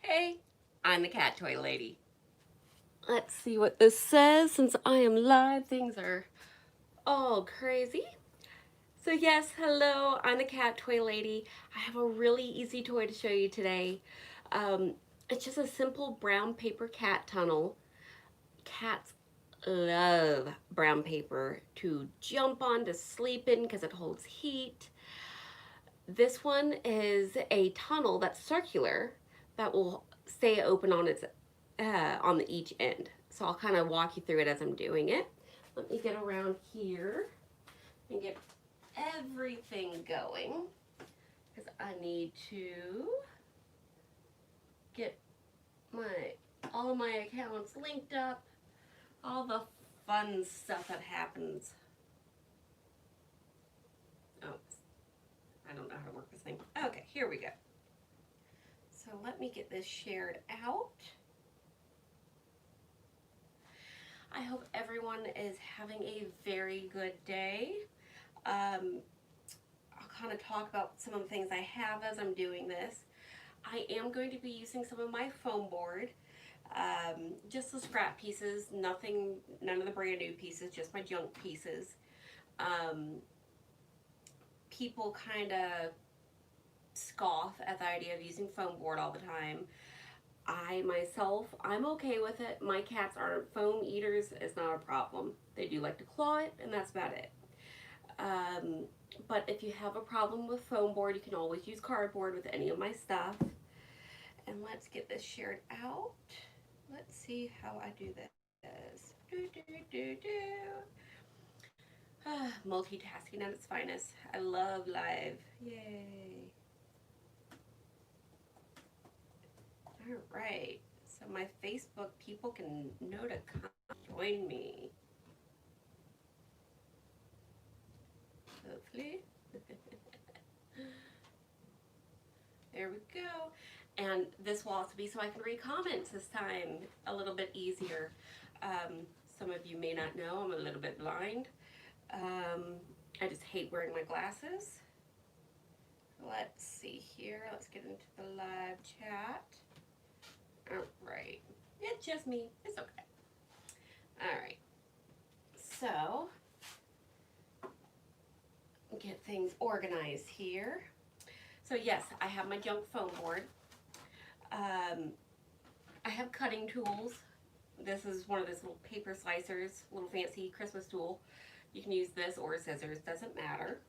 Hey, I'm the cat toy lady. Let's see what this says. Since I am live, things are all crazy. So yes, hello, I'm the cat toy lady. I have a really easy toy to show you today. It's just a simple brown paper cat tunnel. Cats love brown paper to jump on, to sleep in because it holds heat. This one is a tunnel that's circular that will stay open on its on the each end. So I'll kind of walk you through it as I'm doing it. Let me get around here and get everything going because I need to get my all of my accounts linked up, all the fun stuff that happens. Oh, I don't know how to work this thing. Okay, here we go. So let me get this shared out. I hope everyone is having a very good day. I'll kind of talk about some of the things I have as I'm doing this. I am going to be using some of my foam board, just the scrap pieces, none of the brand new pieces, just my junk pieces. Um, People kind of scoff at the idea of using foam board all the time. I myself, I'm okay with it. My cats aren't foam eaters. It's not a problem. They do like to claw it, and that's about it. Um, but if you have a problem with foam board, you can always use cardboard with any of my stuff. And let's get this shared out. Let's see how I do this. Multitasking at its finest. I love live. Yay. All right. So my Facebook people can know to come join me. Hopefully. There we go. And this will also be so I can read comments this time a little bit easier. Some of you may not know I'm a little bit blind. I just hate wearing my glasses. Let's see here. Let's get into the live chat. All right. It's just me. It's okay. All right. So, get things organized here. So yes, I have my junk foam board. I have cutting tools. This is one of those little paper slicers, little fancy Christmas tool. You can use this or scissors, doesn't matter.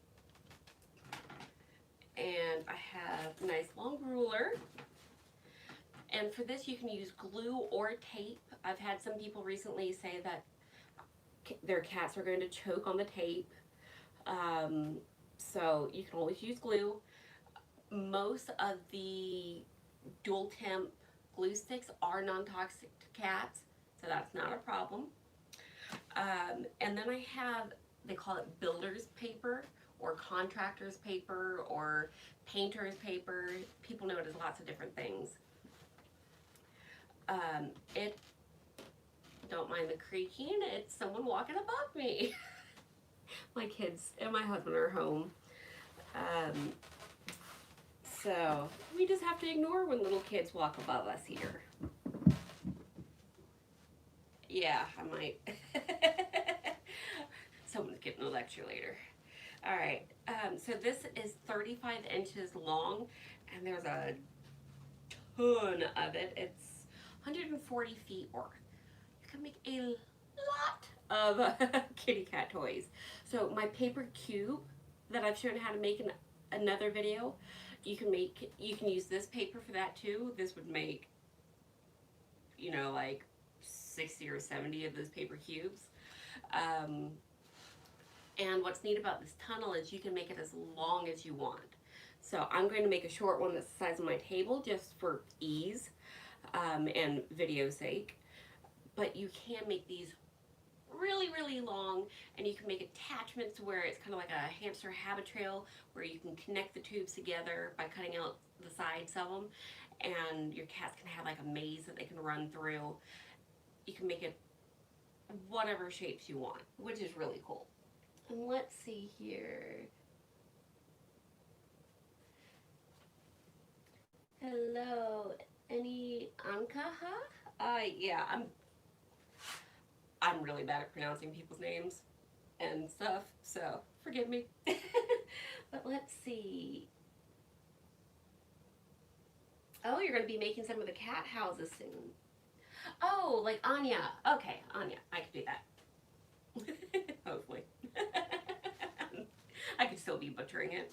And I have a nice long ruler. And for this you can use glue or tape. I've had some people recently say that their cats are going to choke on the tape. So you can always use glue. Most of the dual temp glue sticks are non-toxic to cats, so that's not a problem. And then I have, they call it builder's paper or contractor's paper or painter's paper. People know it as lots of different things. It, don't mind the creaking, it's someone walking above me. My kids and my husband are home. So we just have to ignore when little kids walk above us here. Yeah, I might. Someone's getting a lecture later. All right, so this is 35 inches long, and there's a ton of it. It's 140 feet worth. You can make a lot of kitty cat toys. So my paper cube that I've shown how to make in another video, you can use this paper for that too. This would make, you know, like 60 or 70 of those paper cubes. And what's neat about this tunnel is you can make it as long as you want. So I'm going to make a short one that's the size of my table just for ease and video sake. But you can make these really, really long, and you can make attachments where it's kind of like a hamster habit trail where you can connect the tubes together by cutting out the sides of them, and your cats can have like a maze that they can run through. You can make it whatever shapes you want, which is really cool. And let's see here. Hello, any Yeah, I'm really bad at pronouncing people's names and stuff, so forgive me. But let's see. Oh, you're going to be making some of the cat houses soon. Oh, like Anya. Okay, Anya. I could do that. Hopefully. I could still be butchering it.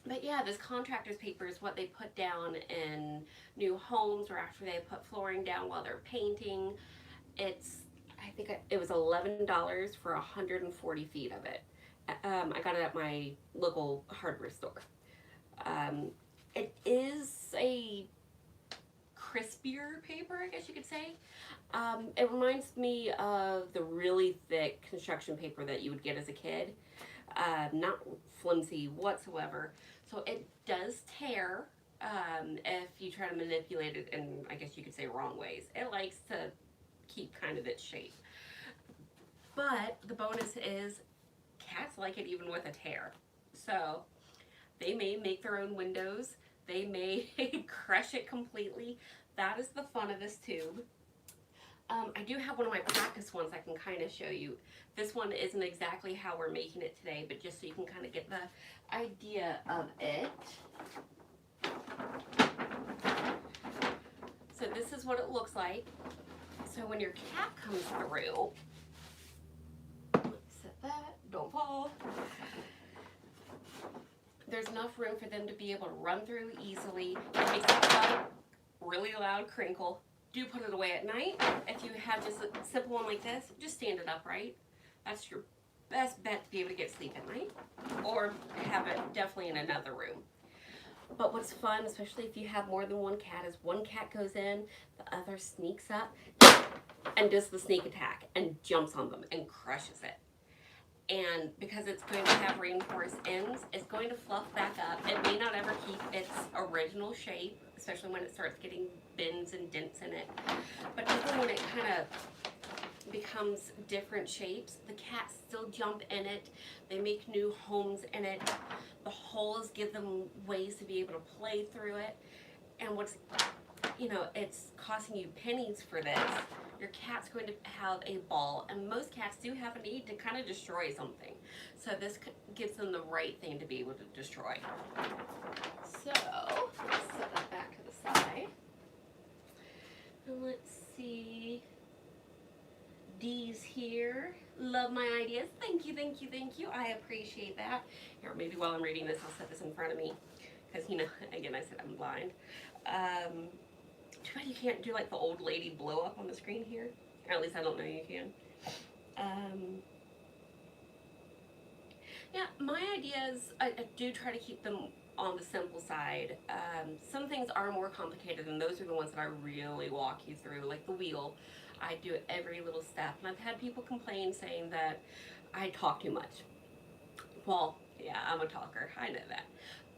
But yeah, this contractor's paper is what they put down in new homes or after they put flooring down while they're painting. I think it was $11 for 140 feet of it. I got it at my local hardware store. It is a crispier paper, I guess you could say. It reminds me of the really thick construction paper that you would get as a kid. Not flimsy whatsoever. So it does tear if you try to manipulate it in, I guess you could say, wrong ways. It likes to keep kind of its shape. But the bonus is cats like it even with a tear. So they may make their own windows. They may crush it completely. That is the fun of this tube. I do have one of my practice ones I can kind of show you. This one isn't exactly how we're making it today, but just so you can kind of get the idea of it. So this is what it looks like. So when your cat comes through, let's set that, don't fall. There's enough room for them to be able to run through easily. It makes a really loud crinkle. Do put it away at night. If you have just a simple one like this, just stand it upright. That's your best bet to be able to get sleep at night. Or have it definitely in another room. But what's fun, especially if you have more than one cat, is one cat goes in, the other sneaks up and does the sneak attack and jumps on them and crushes it. And because it's going to have reinforced ends, it's going to fluff back up. It may not ever keep its original shape, especially when it starts getting bends and dents in it. But even when it kind of becomes different shapes, the cats still jump in it. They make new homes in it. The holes give them ways to be able to play through it. And what's, it's costing you pennies for this. Your cat's going to have a ball, and most cats do have a need to kind of destroy something. So this gives them the right thing to be able to destroy. So let's set that back to the side. And let's see. D's here. Love my ideas. Thank you, thank you, thank you. I appreciate that. Here, maybe while I'm reading this, I'll set this in front of me. Because, again, I said I'm blind. Too bad you can't do like the old lady blow up on the screen here. Or at least I don't know you can. Yeah, my ideas, I do try to keep them on the simple side. Some things are more complicated, and those are the ones that I really walk you through, like the wheel. I do every little step, and I've had people complain saying that I talk too much. Well, yeah, I'm a talker, I know that.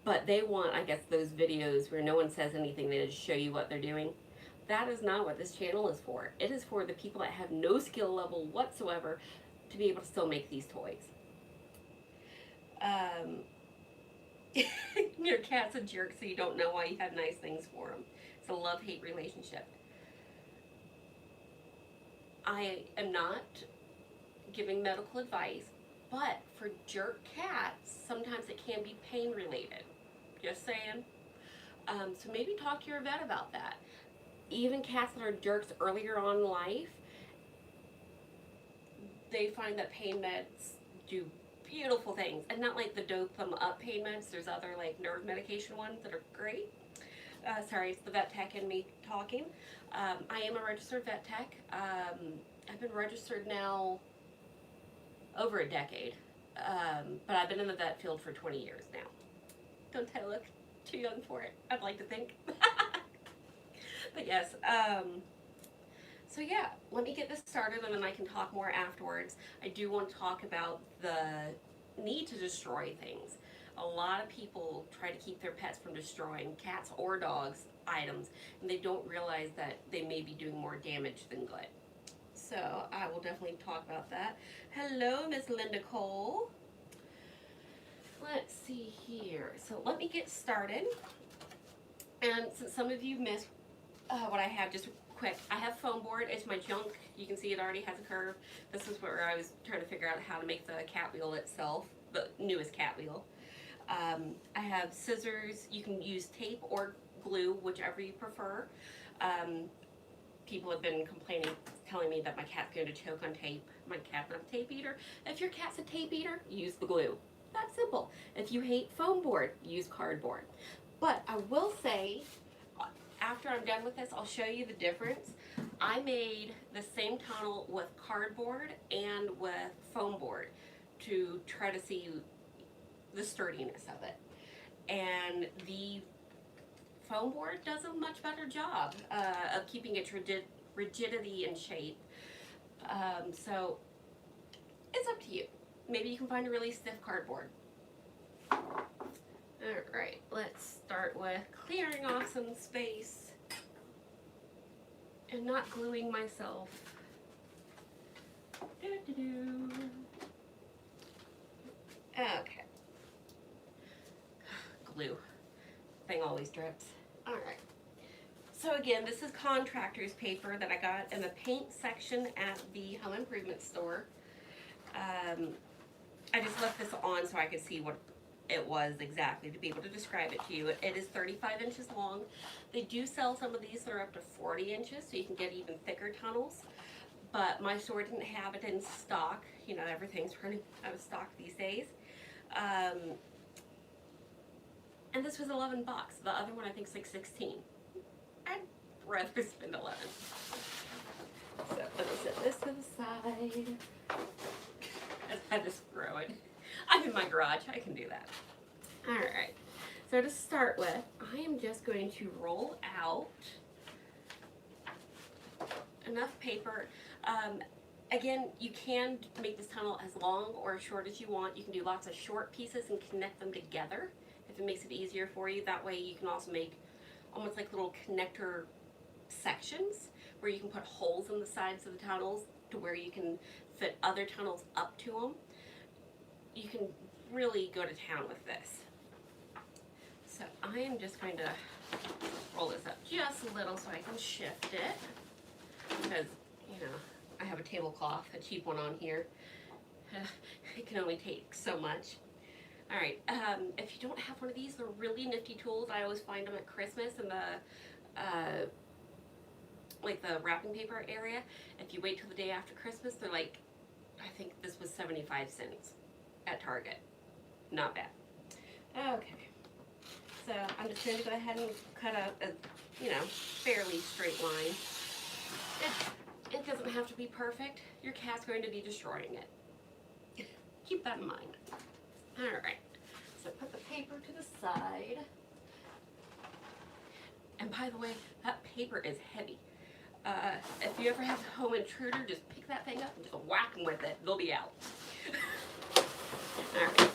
But they want, I guess, those videos where no one says anything, they just show you what they're doing. That is not what this channel is for. It is for the people that have no skill level whatsoever to be able to still make these toys. Your cat's a jerk, so you don't know why you have nice things for him. It's a love-hate relationship. I am not giving medical advice, but for jerk cats, sometimes it can be pain related. Just saying. So maybe talk to your vet about that. Even cats that are jerks earlier on in life, they find that pain meds do beautiful things. And not like the dope them up pain meds. There's other like nerve medication ones that are great. Sorry, it's the vet tech in me talking. I am a registered vet tech. I've been registered now over a decade. But I've been in the vet field for 20 years now. Don't I look too young for it? I'd like to think. But yes, so yeah, let me get this started and then I can talk more afterwards. I do want to talk about the need to destroy things. A lot of people try to keep their pets from destroying cats or dogs items, and they don't realize that they may be doing more damage than good. So I will definitely talk about that. Hello, Miss Linda Cole. Let's see here. So let me get started. And since some of you missed what I have just quick. I have foam board. It's my junk. You can see it already has a curve. This is where I was trying to figure out how to make the cat wheel itself, the newest cat wheel. I have scissors. You can use tape or glue, whichever you prefer. People have been complaining, telling me that my cat's going to choke on tape. My cat's not a tape eater. If your cat's a tape eater, use the glue. That's simple. If you hate foam board, use cardboard. But I will say, after I'm done with this, I'll show you the difference. I made the same tunnel with cardboard and with foam board to try to see the sturdiness of it. And the foam board does a much better job of keeping its rigidity in shape. So it's up to you. Maybe you can find a really stiff cardboard. Alright, let's start with clearing off some space and not gluing myself. Okay. Glue. Thing always drips. Alright. So again, this is contractor's paper that I got in the paint section at the home improvement store. I just left this on so I could see what it was exactly to be able to describe it to you. It is 35 inches long. They do sell some of these that are up to 40 inches, so you can get even thicker tunnels. But my store didn't have it in stock. You know, everything's running out of stock these days. And this was 11 bucks. The other one I think is like 16. I'd rather spend 11. So let me set this to the side. I just throw it. I'm in my garage, I can do that. Alright, so to start with, I am just going to roll out enough paper. Again, you can make this tunnel as long or as short as you want. You can do lots of short pieces and connect them together if it makes it easier for you. That way you can also make almost like little connector sections where you can put holes in the sides of the tunnels to where you can fit other tunnels up to them. You can really go to town with this. So I am just going to roll this up just a little so I can shift it, because, you know, I have a tablecloth, a cheap one on here. It can only take so much. Alright, if you don't have one of these, they're really nifty tools. I always find them at Christmas in the like the wrapping paper area. If you wait till the day after Christmas, they're like, I think this was 75 cents at Target. Not bad. Okay, so I'm just going to go ahead and cut out a, you know, fairly straight line. It doesn't have to be perfect. Your cat's going to be destroying it. Keep that in mind. Alright, so put the paper to the side. And by the way, that paper is heavy. If you ever have a home intruder, just pick that thing up and just whack them with it. They'll be out. Alright.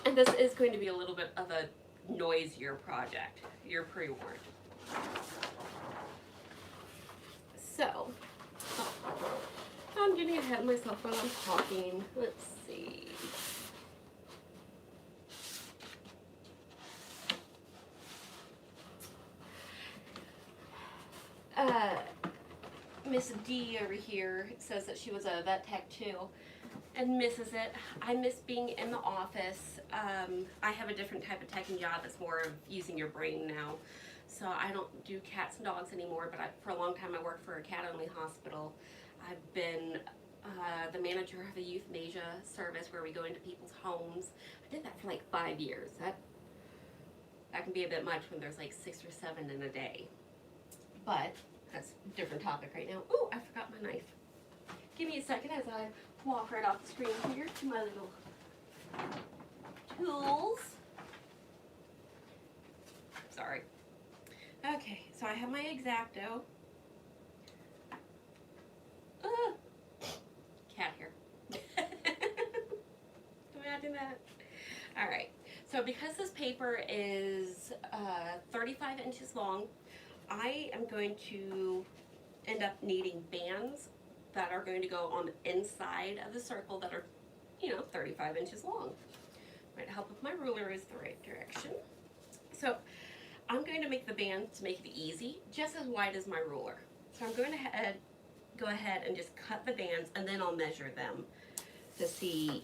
And this is going to be a little bit of a noisier project. You're pre-warned. So, I'm getting ahead of myself while I'm talking. Let's see. Miss D over here says that she was a vet tech too and misses it. I miss being in the office. I have a different type of teching job that's more of using your brain now. So I don't do cats and dogs anymore, but for a long time I worked for a cat-only hospital. I've been the manager of a euthanasia service where we go into people's homes. I did that for like 5 years. That can be a bit much when there's like 6 or 7 in a day. But that's a different topic right now. Ooh, I forgot my knife. Give me a second as I walk right off the screen here to my little tools. Sorry. Okay, so I have my X-Acto. Cat hair. Imagine that. Alright, so because this paper is 35 inches long, I am going to end up needing bands that are going to go on the inside of the circle that are, you know, 35 inches long. Might help if my ruler is the right direction. So I'm going to make the band to make it easy, just as wide as my ruler. So I'm going to go ahead and just cut the bands, and then I'll measure them to see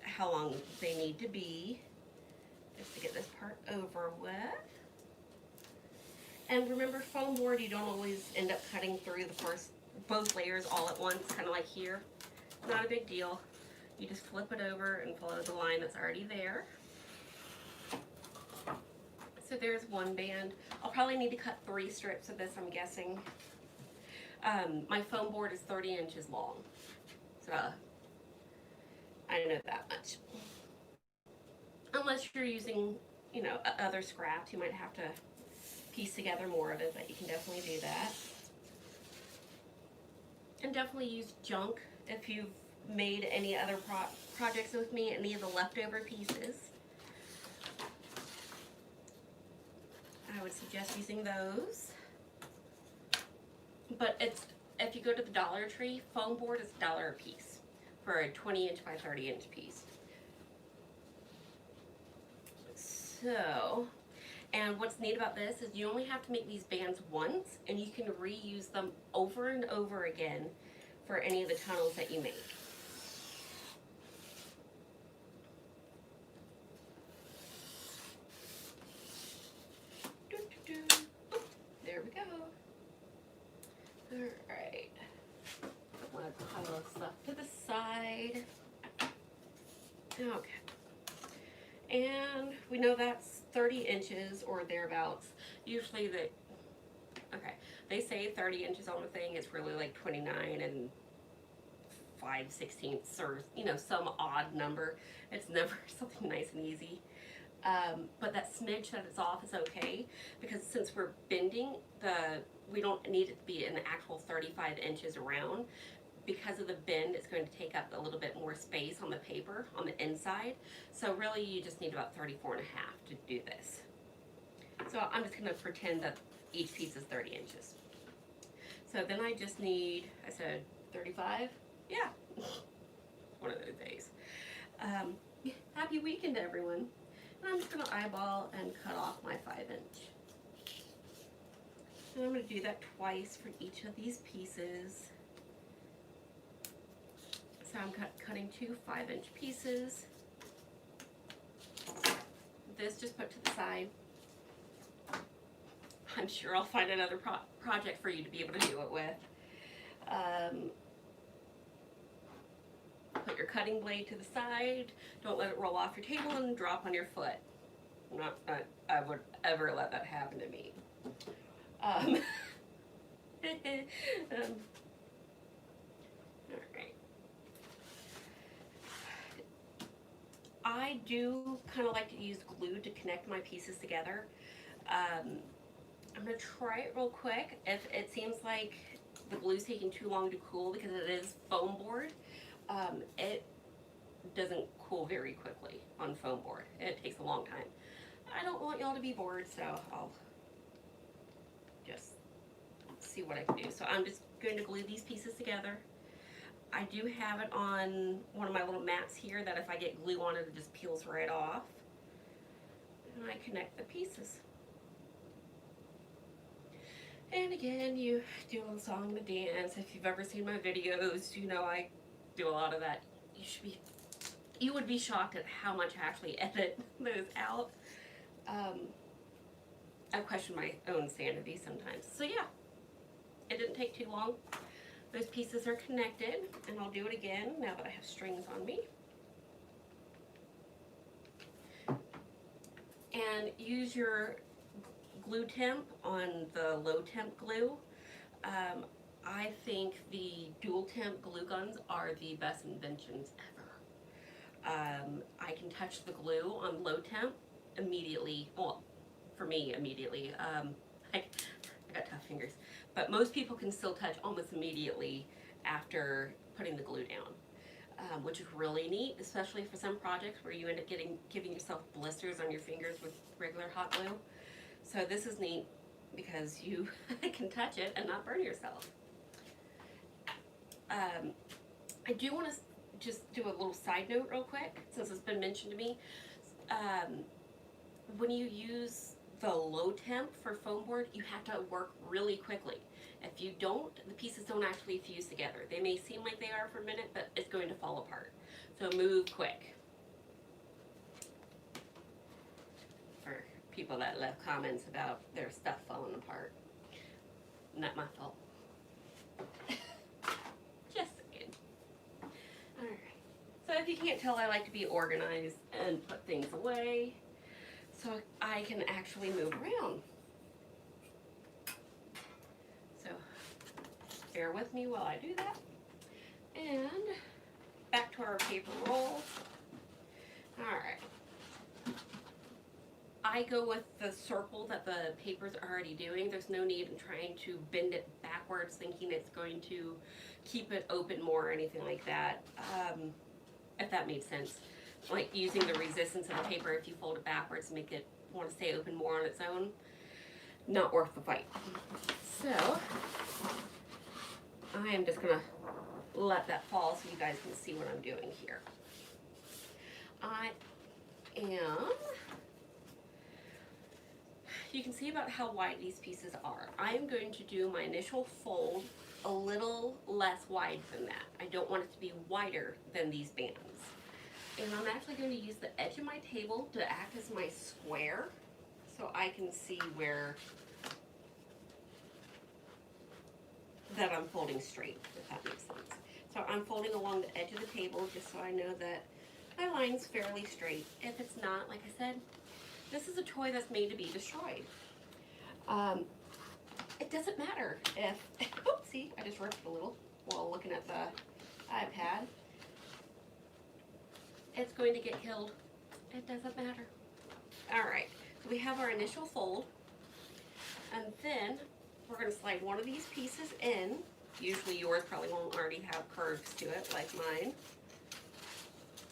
how long they need to be, just to get this part over with. And remember, foam board, you don't always end up cutting through both layers all at once, kind of like here. Not a big deal. You just flip it over and follow the line that's already there. So there's one band. I'll probably need to cut 3 strips of this, I'm guessing. My foam board is 30 inches long. So I know that much. Unless you're using, you know, other scraps, you might have to piece together more of it, but you can definitely do that. And definitely use junk if you've made any other projects with me, any of the leftover pieces. I would suggest using those. But if you go to the Dollar Tree, foam board is $1 a piece for a 20-inch by 30-inch piece. So, and what's neat about this is you only have to make these bands once, and you can reuse them over and over again for any of the tunnels that you make. There we go. Alright. I'm going to pile this stuff to the side. Okay. And we know that's 30 inches or thereabouts. Usually they say 30 inches on the thing. It's really like 29 and 5/16 or, you know, some odd number. It's never something nice and easy. But that smidge that it's off is okay, because since we're bending, we don't need it to be an actual 35 inches around. Because of the bend, it's going to take up a little bit more space on the paper on the inside. So really you just need about 34 and a half to do this. So I'm just going to pretend that each piece is 30 inches. So then I just need, I said 35? Yeah, one of those days. Happy weekend, everyone. And I'm just going to eyeball and cut off my 5-inch. And I'm going to do that twice for each of these pieces. So I'm cutting 2 5-inch pieces. This just put to the side. I'm sure I'll find another project for you to be able to do it with. Put your cutting blade to the side. Don't let it roll off your table and drop on your foot. I would ever let that happen to me. Alright. I do kind of like to use glue to connect my pieces together. I'm going to try it real quick. If it seems like the glue's taking too long to cool because it is foam board, it doesn't cool very quickly on foam board. It takes a long time. I don't want y'all to be bored, so I'll just see what I can do. So I'm just going to glue these pieces together. I do have it on one of my little mats here that if I get glue on it, it just peels right off. And I connect the pieces. And again, you do a little song and a dance. If you've ever seen my videos, you know I do a lot of that. You would be shocked at how much I actually edit those out. I question my own sanity sometimes. So yeah, it didn't take too long. Those pieces are connected, and I'll do it again now that I have strings on me. And use your glue temp on the low temp glue. I think the dual temp glue guns are the best inventions ever. I can touch the glue on low temp immediately. Well, for me, immediately. I got tough fingers. But most people can still touch almost immediately after putting the glue down, which is really neat, especially for some projects where you end up giving yourself blisters on your fingers with regular hot glue. So this is neat because you can touch it and not burn yourself. I do want to just do a little side note real quick, since it's been mentioned to me. when you use the low temp for foam board, you have to work really quickly. If you don't, the pieces don't actually fuse together. They may seem like they are for a minute, but it's going to fall apart. So move quick. For people that left comments about their stuff falling apart. Not my fault. Just kidding. Alright. So if you can't tell, I like to be organized and put things away so I can actually move around. So bear with me while I do that. And back to our paper roll. Alright. I go with the circle that the paper's already doing. There's no need in trying to bend it backwards thinking it's going to keep it open more or anything like that. If that made sense. Like using the resistance of the paper, if you fold it backwards and make it want to stay open more on its own, not worth the fight. So I am just gonna let that fall so you guys can see what I'm doing here. You can see about how wide these pieces are. I am going to do my initial fold a little less wide than that. I don't want it to be wider than these bands. And I'm actually going to use the edge of my table to act as my square so I can see where that I'm folding straight, if that makes sense. So I'm folding along the edge of the table just so I know that my line's fairly straight. If it's not, like I said, this is a toy that's made to be destroyed. It doesn't matter if, oopsie, I just ripped a little while looking at the iPad. It's going to get killed. It doesn't matter. All right, so we have our initial fold, and then we're going to slide one of these pieces in. Usually yours probably won't already have curves to it like mine.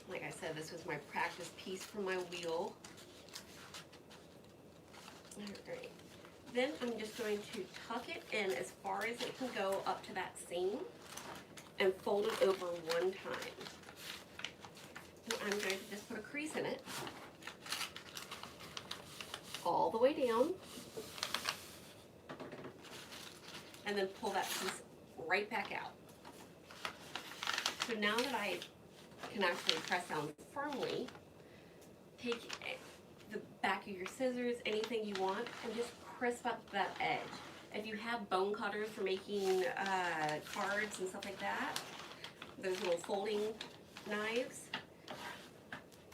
Like I said, this was my practice piece for my wheel. All right. Then I'm just going to tuck it in as far as it can go up to that seam and fold it over one time. And I'm going to just put a crease in it all the way down and then pull that piece right back out. So now that I can actually press down firmly, take the back of your scissors, anything you want, and just crisp up that edge. If you have bone cutters for making cards and stuff like that, those little folding knives,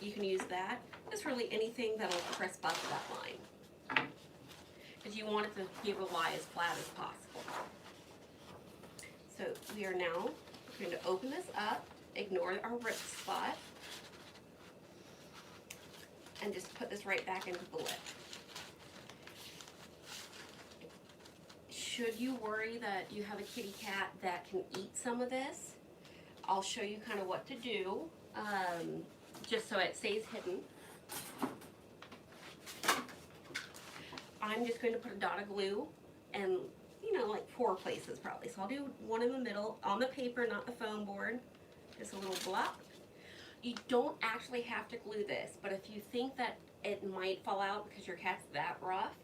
you can use that. Just really anything that'll crisp up that line, because you want it to be able to lie as flat as possible. So we are now going to open this up, ignore our rip spot, and just put this right back into the lid. Should you worry that you have a kitty cat that can eat some of this, I'll show you kind of what to do, just so it stays hidden. I'm just going to put a dot of glue, and like 4 places probably. So I'll do one in the middle on the paper, not the foam board, just a little block. You don't actually have to glue this, but if you think that it might fall out because your cat's that rough,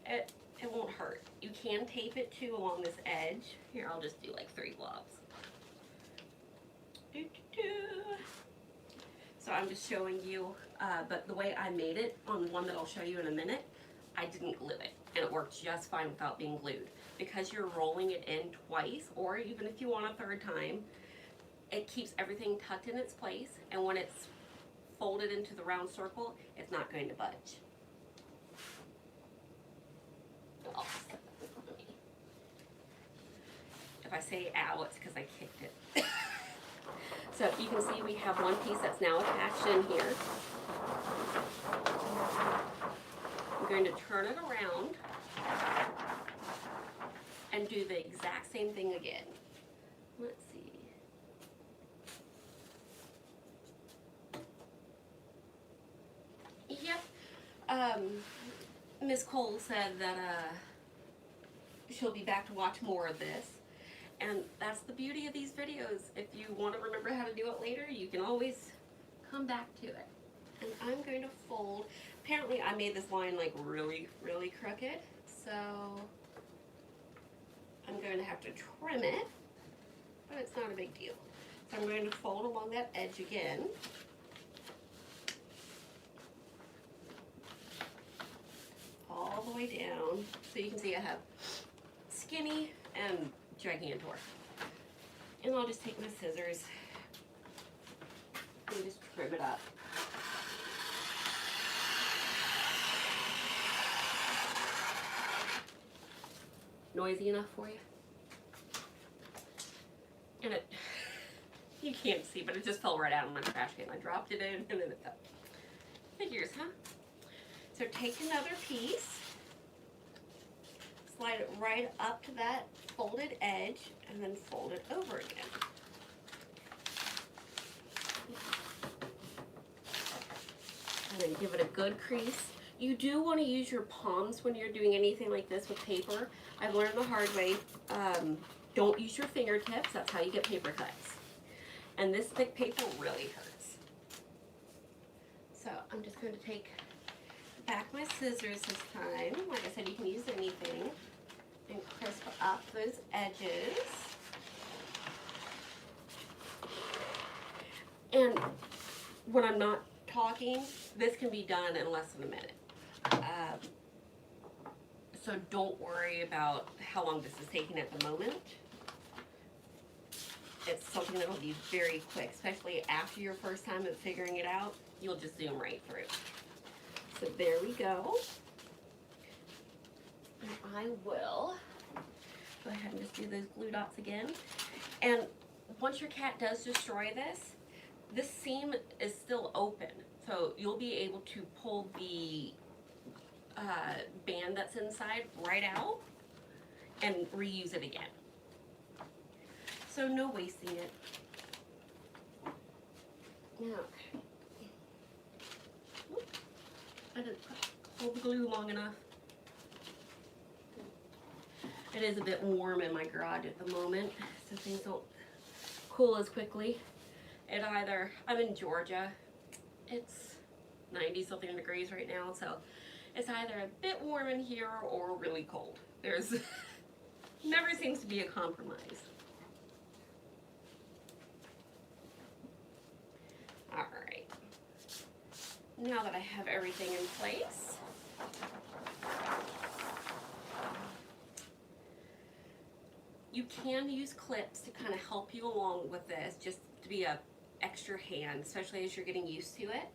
it won't hurt. You can tape it too along this edge. Here, I'll just do like 3 blobs. So I'm just showing you, but the way I made it on one that I'll show you in a minute, I didn't glue it, and it worked just fine without being glued. Because you're rolling it in twice, or even if you want a 3rd time, it keeps everything tucked in its place, and when it's folded into the round circle, it's not going to budge. If I say ow, it's because I kicked it. So you can see we have one piece that's now attached in here. I'm going to turn it around and do the exact same thing again. Let's see. Yep. Miss Cole said that she'll be back to watch more of this. And that's the beauty of these videos. If you want to remember how to do it later, you can always come back to it. And I'm going to fold. Apparently I made this line like really, really crooked, so I'm going to have to trim it, but it's not a big deal. So I'm going to fold along that edge again. All the way down. So you can see I have skinny and gigantor. And I'll just take my scissors and just trim it up. Noisy enough for you? And it, you can't see, but it just fell right out of my trash can. I dropped it in and then it fell. Figures, huh? So take another piece, slide it right up to that folded edge, and then fold it over again. And then give it a good crease. You do want to use your palms when you're doing anything like this with paper. I've learned the hard way. Don't use your fingertips. That's how you get paper cuts. And this thick paper really hurts. So I'm just going to take back my scissors this time. Like I said, you can use anything. And crisp up those edges. And when I'm not talking, this can be done in less than a minute. So don't worry about how long this is taking at the moment. It's something that'll be very quick, especially after your first time of figuring it out. You'll just zoom right through. So there we go. And I will go ahead and just do those glue dots again. And once your cat does destroy this seam is still open. So you'll be able to pull the band that's inside right out and reuse it again. So no wasting it. Okay. I didn't hold the glue long enough. It is a bit warm in my garage at the moment, so things don't cool as quickly. I'm in Georgia. It's 90 something degrees right now, so it's either a bit warm in here or really cold. There's never seems to be a compromise. All right. Now that I have everything in place, you can use clips to kind of help you along with this, just to be a extra hand, especially as you're getting used to it.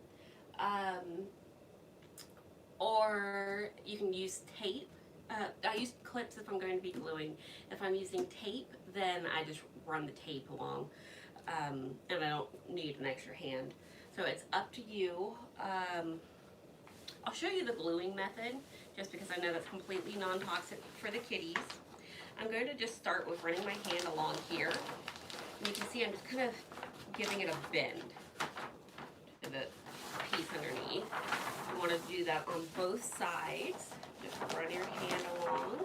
Or you can use tape. I use clips if I'm going to be gluing. If I'm using tape, then I just run the tape along, and I don't need an extra hand. So it's up to you. I'll show you the gluing method, just because I know that's completely non-toxic for the kitties. I'm going to just start with running my hand along here. And you can see I'm just kind of giving it a bend to the piece underneath. You want to do that on both sides. Just run your hand along.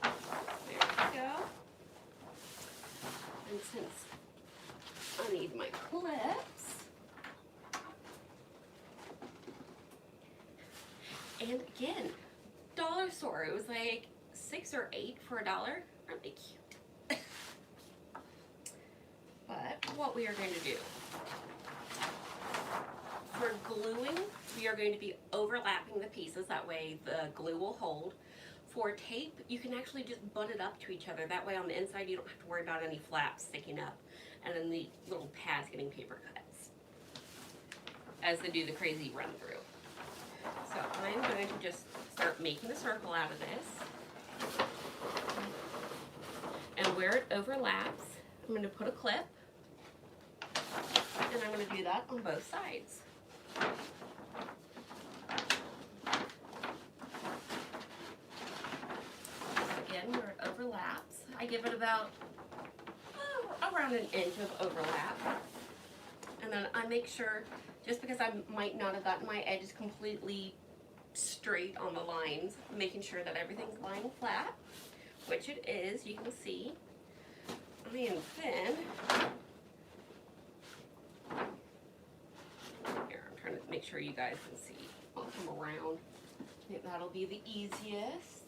There we go. And since I need my clips, and again, dollar store, it was like 6 or 8 for $1. Aren't they cute? But what we are going to do, for gluing, we are going to be overlapping the pieces, that way the glue will hold. For tape, you can actually just butt it up to each other, that way on the inside you don't have to worry about any flaps sticking up and then the little pads getting paper cuts as they do the crazy run through. So I'm going to just start making a circle out of this. And where it overlaps, I'm going to put a clip. And I'm going to do that on both sides. Again, where it overlaps, I give it about around an inch of overlap. And then I make sure, just because I might not have gotten my edges completely straight on the lines, making sure that everything's lying flat, which it is, you can see. And then make sure you guys can see. I'll come around. I think that'll be the easiest.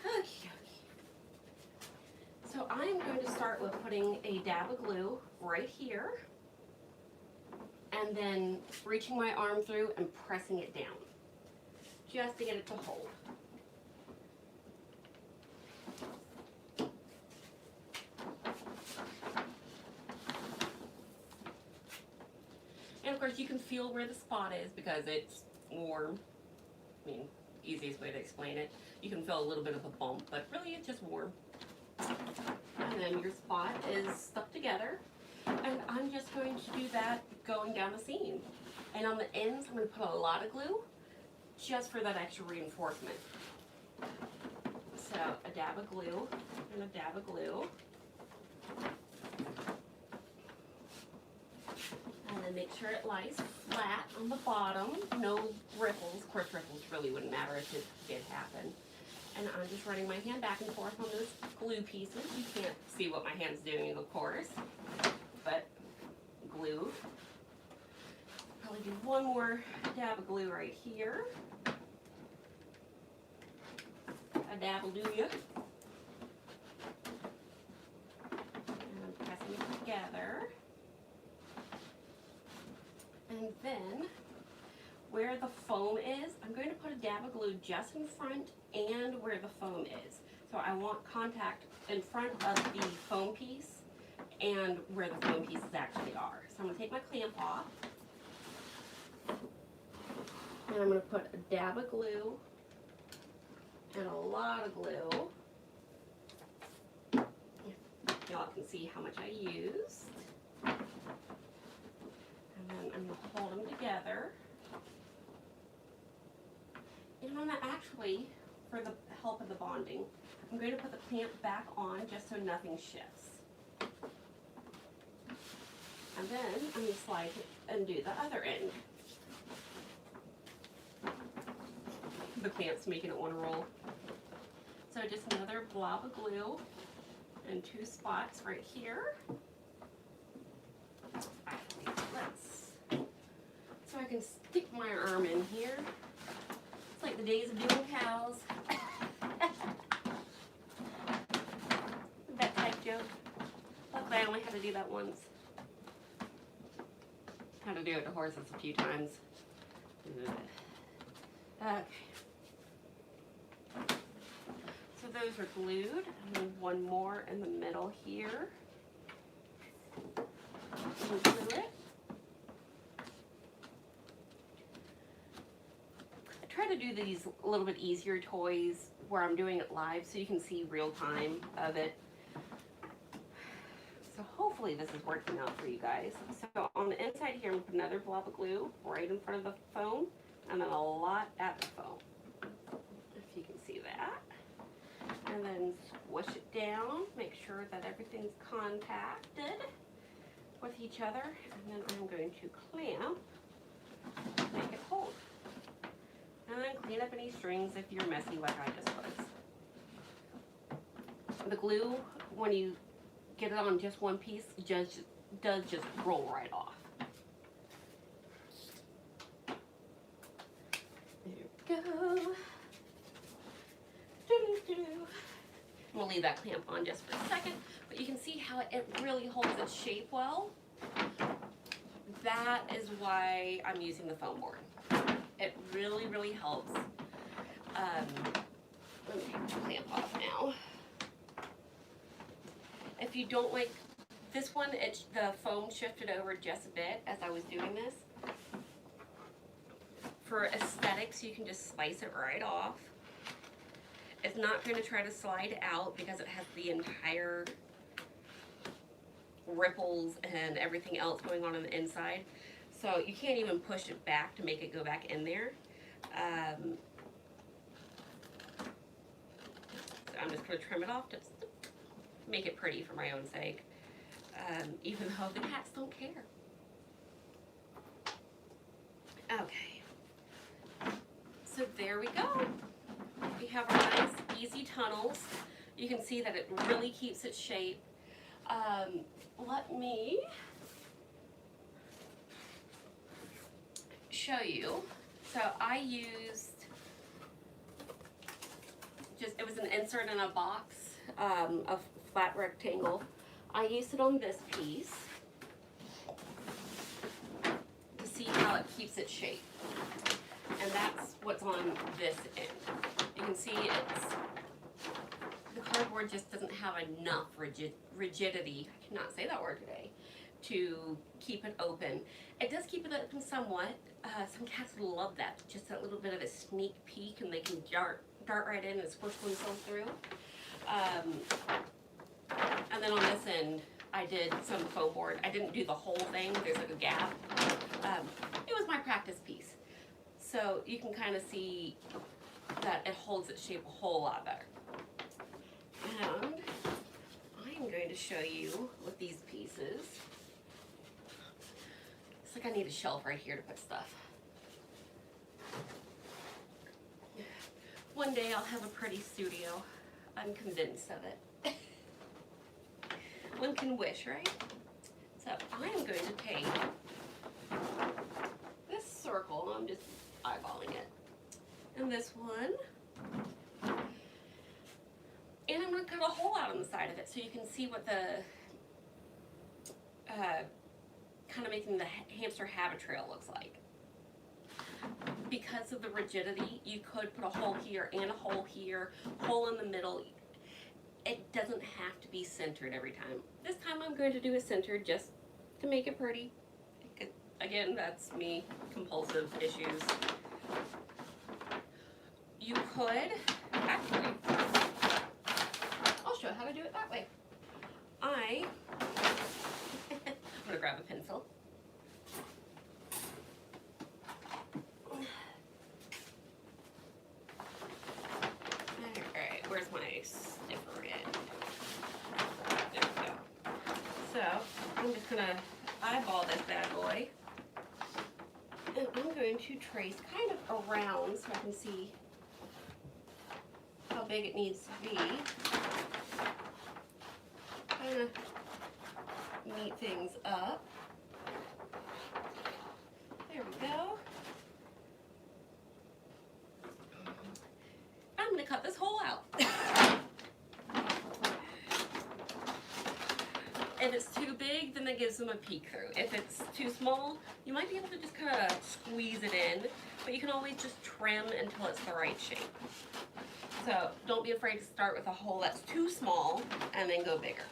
Okay. So I'm going to start with putting a dab of glue right here, and then reaching my arm through and pressing it down, just to get it to hold. And of course you can feel where the spot is because it's warm. I mean, easiest way to explain it. You can feel a little bit of a bump, but really it's just warm. And then your spot is stuck together. And I'm just going to do that going down the seam. And on the ends, I'm going to put a lot of glue just for that extra reinforcement. So a dab of glue and a dab of glue. And then make sure it lies flat on the bottom, no ripples. Of course, ripples really wouldn't matter if it did happen. And I'm just running my hand back and forth on those glue pieces. You can't see what my hand's doing, of course, but glue. Probably do one more dab of glue right here. A dab will do you. And I'm pressing it together. And then, where the foam is, I'm going to put a dab of glue just in front and where the foam is. So I want contact in front of the foam piece and where the foam pieces actually are. So I'm going to take my clamp off. And I'm going to put a dab of glue and a lot of glue. Y'all can see how much I used. And then I'm going to hold them together. And I'm actually, for the help of the bonding, I'm going to put the clamp back on just so nothing shifts. And then I'm going to slide it and do the other end. The clamp's making it want to roll. So just another blob of glue and 2 spots right here. So I can stick my arm in here. It's like the days of doing cows. That type joke. Luckily I only had to do that once. Had to do it to horses a few times. Okay. So those are glued. And then one more in the middle here. And glue it. I try to do these a little bit easier toys where I'm doing it live so you can see real time of it. So hopefully this is working out for you guys. So on the inside here, I'm going to put another blob of glue right in front of the foam, and then a lot at the foam, if you can see that. And then squish it down, make sure that everything's contacted with each other, and then I'm going to clamp, make it hold. And then clean up any strings if you're messy like I just was. The glue, when you get it on just one piece, does just roll right off. There we go. I'm gonna leave that clamp on just for a second, but you can see how it really holds its shape well. That is why I'm using the foam board. It really, really helps. Let me take the clamp off now. If you don't like this one, the foam shifted over just a bit as I was doing this. For aesthetics, you can just slice it right off. It's not going to try to slide out because it has the entire ripples and everything else going on the inside. So you can't even push it back to make it go back in there. So I'm just going to trim it off just to make it pretty for my own sake. Even though the cats don't care. Okay. So there we go. We have our nice easy tunnels. You can see that it really keeps its shape. Let me show you. So I used it was an insert in a box, a flat rectangle. I used it on this piece to see how it keeps its shape. And that's what's on this end. You can see the cardboard just doesn't have enough rigidity, I cannot say that word today, to keep it open. It does keep it open somewhat. Some cats love that, just that little bit of a sneak peek, and they can dart right in and squish themselves through. And then on this end, I did some foam board. I didn't do the whole thing, there's like a gap. It was my practice piece. So you can kind of see that it holds its shape a whole lot better. And I'm going to show you with these pieces. It's like I need a shelf right here to put stuff. One day I'll have a pretty studio. I'm convinced of it. One can wish, right? So I am going to take this circle, I'm just eyeballing it, and this one, and I'm going to cut a hole out on the side of it so you can see what the kind of making the hamster habit trail looks like. Because of the rigidity, you could put a hole here and a hole here, hole in the middle. It doesn't have to be centered every time. This time I'm going to do it centered just to make it pretty. Again, that's me, compulsive issues. You could, actually, I'll show how to do it that way. I'm gonna grab a pencil. Alright, where's my stiffer end? There we go. So, I'm just gonna eyeball this bad boy. And I'm going to trace kind of around so I can see how big it needs to be. Kind of neat things up. There we go. I'm going to cut this hole out. If it's too big, then that gives them a peek through. If it's too small, you might be able to just kind of squeeze it in, but you can always just trim until it's the right shape. So don't be afraid to start with a hole that's too small and then go bigger.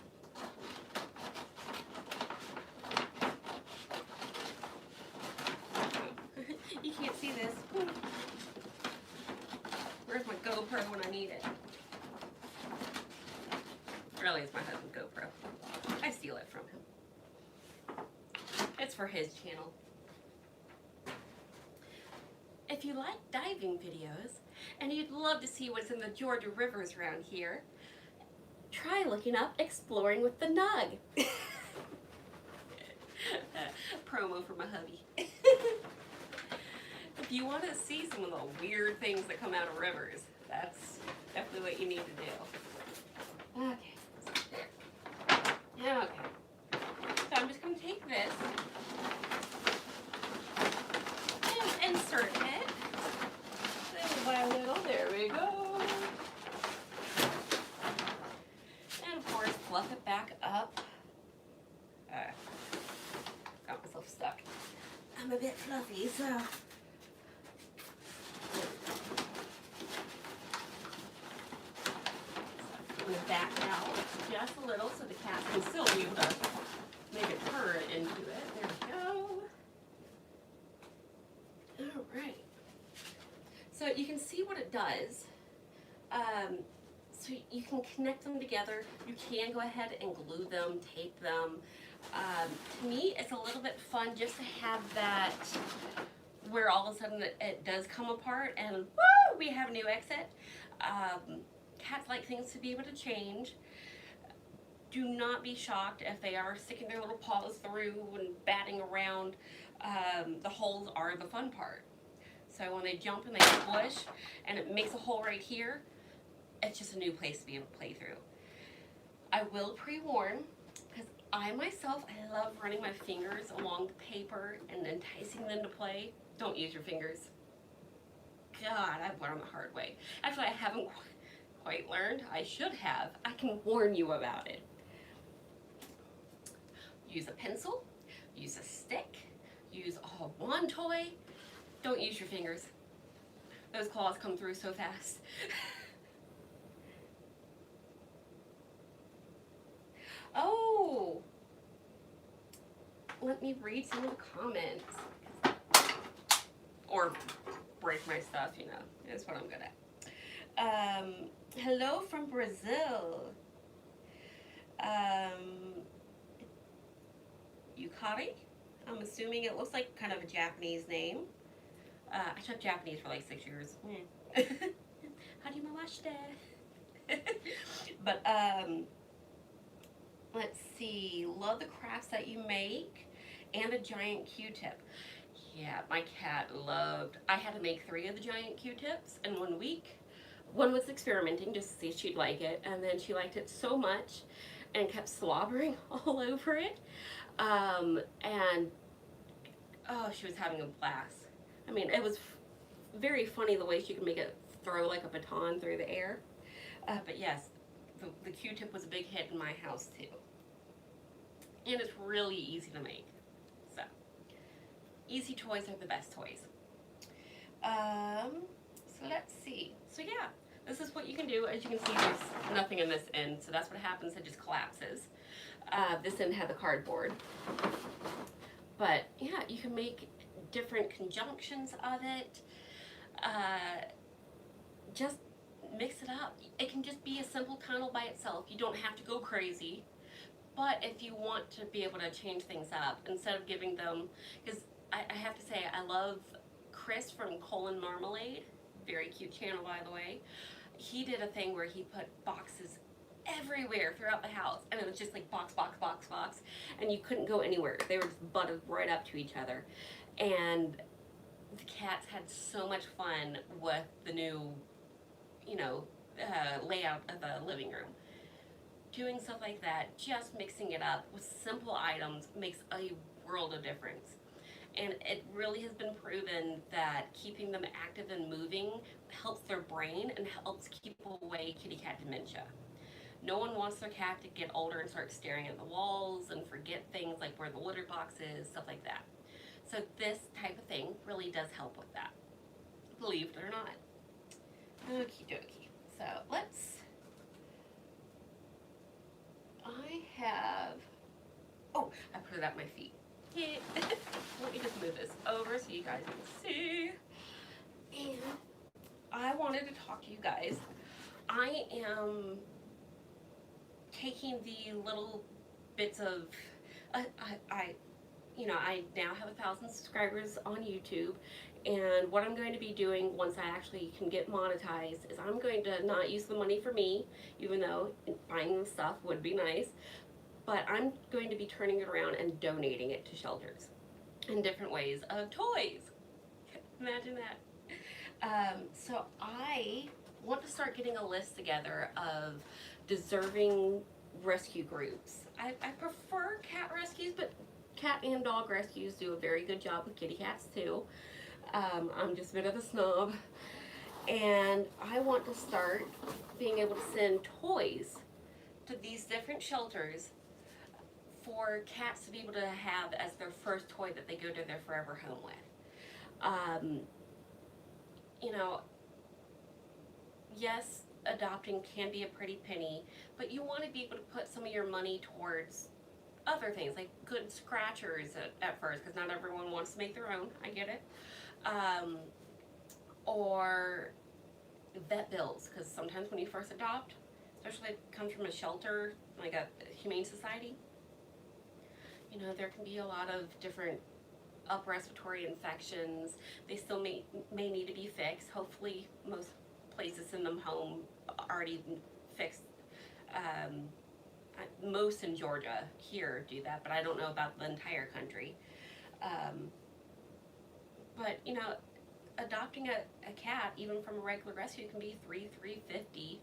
You can't see this. Where's my GoPro when I need it? Really, it's my husband's GoPro. I steal it from him. It's for his channel. If you like diving videos and you'd love to see what's in the Georgia rivers around here, try looking up Exploring with the Nug. Promo for my hubby. If you want to see some of the weird things that come out of rivers, that's definitely what you need to do. Okay. Okay, so I'm just going to take this and insert it little by little. There we go. And of course, fluff it back up. Got myself stuck. I'm a bit fluffy, so. I'm going to back out just a little so the cat can still be able to make a turn into it. There we go. Alright. So you can see what it does. So you can connect them together. You can go ahead and glue them, tape them. To me, it's a little bit fun just to have that where all of a sudden it does come apart and woo, we have a new exit. Cats like things to be able to change. Do not be shocked if they are sticking their little paws through and batting around. The holes are the fun part. So when they jump and they squish and it makes a hole right here, it's just a new place to be able to play through. I will pre-warn, I myself, I love running my fingers along the paper and enticing them to play. Don't use your fingers. God, I've learned the hard way. Actually, I haven't quite learned. I should have. I can warn you about it. Use a pencil, use a stick, use a wand toy. Don't use your fingers. Those claws come through so fast. Oh, let me read some of the comments. Or break my stuff, you know. That's what I'm good at. Hello from Brazil. Yukari? I'm assuming it looks like kind of a Japanese name. I took Japanese for like 6 years. Harimamashite. But let's see. Love the crafts that you make and a giant Q-tip. Yeah, my cat loved. I had to make 3 of the giant Q-tips in 1 week. One was experimenting just to see if she'd like it, and then she liked it so much and kept slobbering all over it. And oh, she was having a blast. I mean, it was very funny the way she could make it throw like a baton through the air. But yes, the Q-tip was a big hit in my house too. And it's really easy to make. So, easy toys are the best toys. So let's see. So yeah, this is what you can do. As you can see, there's nothing in this end, so that's what happens. It just collapses. This end had the cardboard. But yeah, you can make different conjunctions of it. Just mix it up. It can just be a simple tunnel by itself. You don't have to go crazy. But if you want to be able to change things up, instead of giving them, because I have to say, I love Chris from Colin Marmalade, very cute channel by the way. He did a thing where he put boxes everywhere throughout the house, and it was just like box, box, box, box, and you couldn't go anywhere. They were just butted right up to each other. And the cats had so much fun with the new, you know, layout of the living room. Doing stuff like that, just mixing it up with simple items makes a world of difference. And it really has been proven that keeping them active and moving helps their brain and helps keep away kitty cat dementia. No one wants their cat to get older and start staring at the walls and forget things like where the litter box is, stuff like that. So this type of thing really does help with that, believe it or not. Okie dokie. So let's, I have, oh, I put it at my feet. Yeah. Let me just move this over so you guys can see. And I wanted to talk to you guys. I am taking the little bits of, I now have 1,000 subscribers on YouTube, and what I'm going to be doing once I actually can get monetized is I'm going to not use the money for me, even though buying the stuff would be nice, but I'm going to be turning it around and donating it to shelters in different ways of toys. Imagine that. So I want to start getting a list together of deserving rescue groups. I prefer cat rescues, but cat and dog rescues do a very good job with kitty cats too. I'm just a bit of a snob. And I want to start being able to send toys to these different shelters for cats to be able to have as their first toy that they go to their forever home with. You know, yes, adopting can be a pretty penny, but you want to be able to put some of your money towards other things, like good scratchers at first, because not everyone wants to make their own, I get it. Or vet bills, because sometimes when you first adopt, especially if it comes from a shelter, like a humane society, you know, there can be a lot of different upper respiratory infections. They still may need to be fixed. Hopefully most places in them home already fixed. Most in Georgia here do that, but I don't know about the entire country. But you know, adopting a cat, even from a regular rescue, can be $350.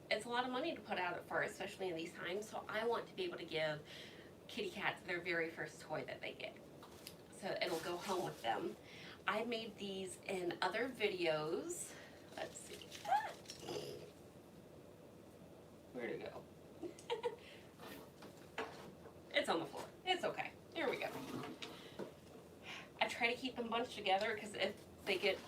It's it's a lot of money to put out at first, especially in these times, so I want to be able to give kitty cats their very first toy that they get. So it'll go home with them. I made these in other videos. Let's see. Where'd it go? It's on the floor. It's okay. There we go. I try to keep them bunched together because if they get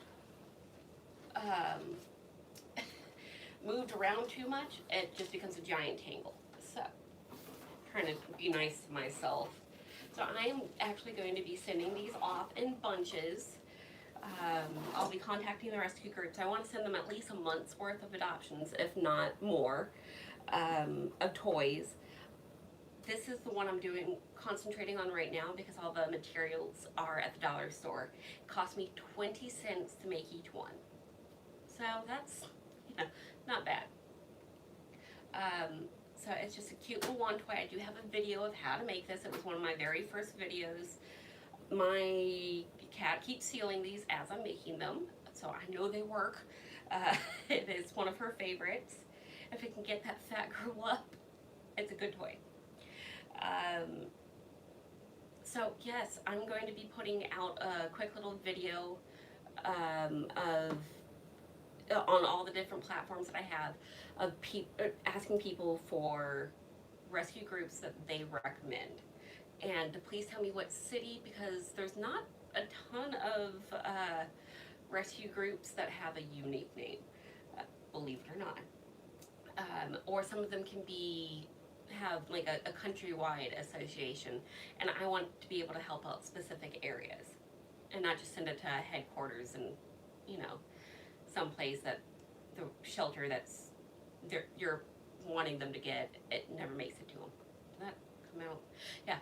moved around too much, it just becomes a giant tangle. So, trying to be nice to myself. So I'm actually going to be sending these off in bunches. I'll be contacting the rescue groups. I want to send them at least a month's worth of adoptions, if not more, of toys. This is the one I'm concentrating on right now because all the materials are at the dollar store. It cost me 20 cents to make each one. So that's, not bad. So it's just a cute little wand toy. I do have a video of how to make this. It was one of my very first videos. My cat keeps sealing these as I'm making them, so I know they work. It is one of her favorites. If it can get that fat girl up, it's a good toy. So yes, I'm going to be putting out a quick little video on all the different platforms that I have of asking people for rescue groups that they recommend. And please tell me what city, because there's not a ton of rescue groups that have a unique name, believe it or not. Or some of them can have like a countrywide association, and I want to be able to help out specific areas and not just send it to headquarters and, someplace that the shelter you're wanting them to get, it never makes it to them. Did that come out? Yeah.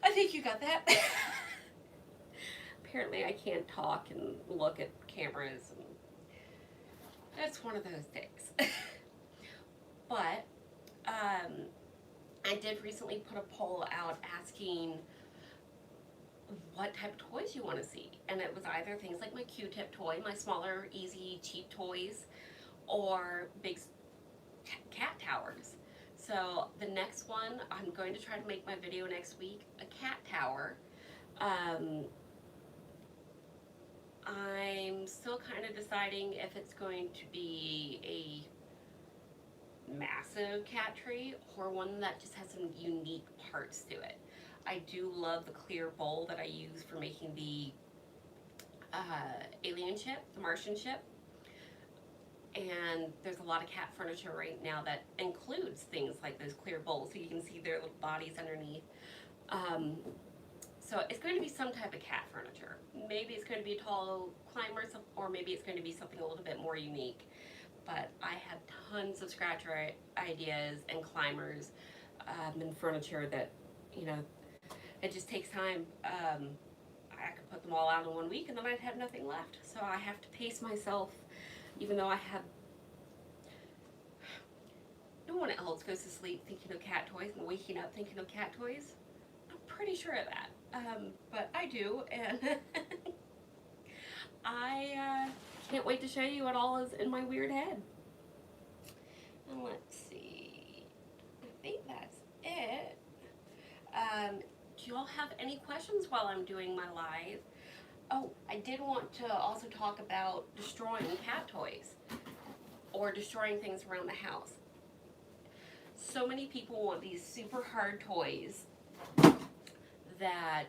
I think you got that. Apparently I can't talk and look at cameras, and it's one of those days. But I did recently put a poll out asking what type of toys you want to see, and it was either things like my Q-tip toy, my smaller, easy, cheap toys, or big cat towers. So the next one, I'm going to try to make my video next week, a cat tower. I'm still kind of deciding if it's going to be a massive cat tree or one that just has some unique parts to it. I do love the clear bowl that I use for making the alien ship, the Martian ship. And there's a lot of cat furniture right now that includes things like those clear bowls, so you can see their little bodies underneath. So it's going to be some type of cat furniture. Maybe it's going to be a tall climber, or maybe it's going to be something a little bit more unique. But I have tons of scratcher ideas and climbers and furniture that, it just takes time. I could put them all out in 1 week and then I'd have nothing left. So I have to pace myself, even though I have... No one else goes to sleep thinking of cat toys and waking up thinking of cat toys. I'm pretty sure of that. But I do, and I can't wait to show you what all is in my weird head. And let's see. I think that's it. Do y'all have any questions while I'm doing my live? Oh, I did want to also talk about destroying cat toys or destroying things around the house. So many people want these super hard toys that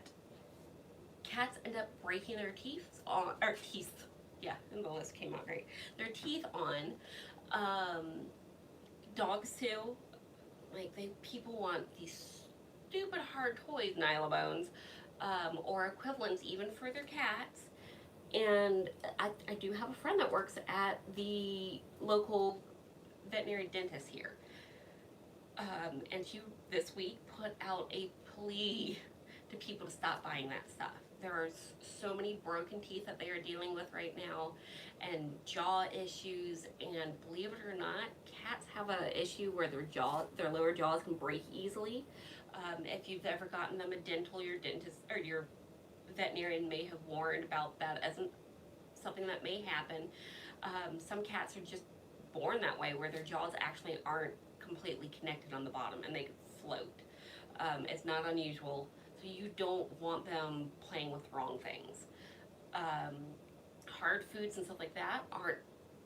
cats end up breaking their teeth on, or teeth, yeah, and the list came out great. Their teeth on. Dogs too, like people want these stupid hard toys, Nyla Bones, or equivalents even for their cats. And I do have a friend that works at the local veterinary dentist here. And she this week put out a plea to people to stop buying that stuff. There are so many broken teeth that they are dealing with right now, and jaw issues, and believe it or not, cats have an issue where their lower jaws can break easily. If you've ever gotten them a dental, your dentist or your veterinarian may have warned about that as something that may happen. Some cats are just born that way, where their jaws actually aren't completely connected on the bottom and they float. It's not unusual, so you don't want them playing with wrong things. Um, Hard foods and stuff like that aren't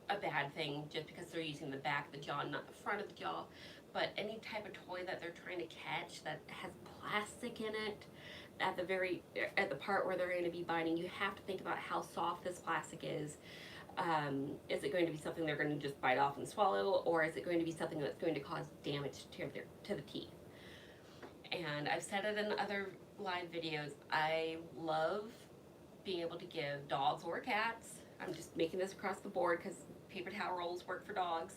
a bad thing just because they're using the back of the jaw, not the front of the jaw. But any type of toy that they're trying to catch that has plastic in it, at the part where they're going to be biting, you have to think about how soft this plastic is. Is it going to be something they're going to just bite off and swallow, or is it going to be something that's going to cause damage to the teeth? And I've said it in other live videos, I love being able to give dogs or cats, I'm just making this across the board because paper towel rolls work for dogs,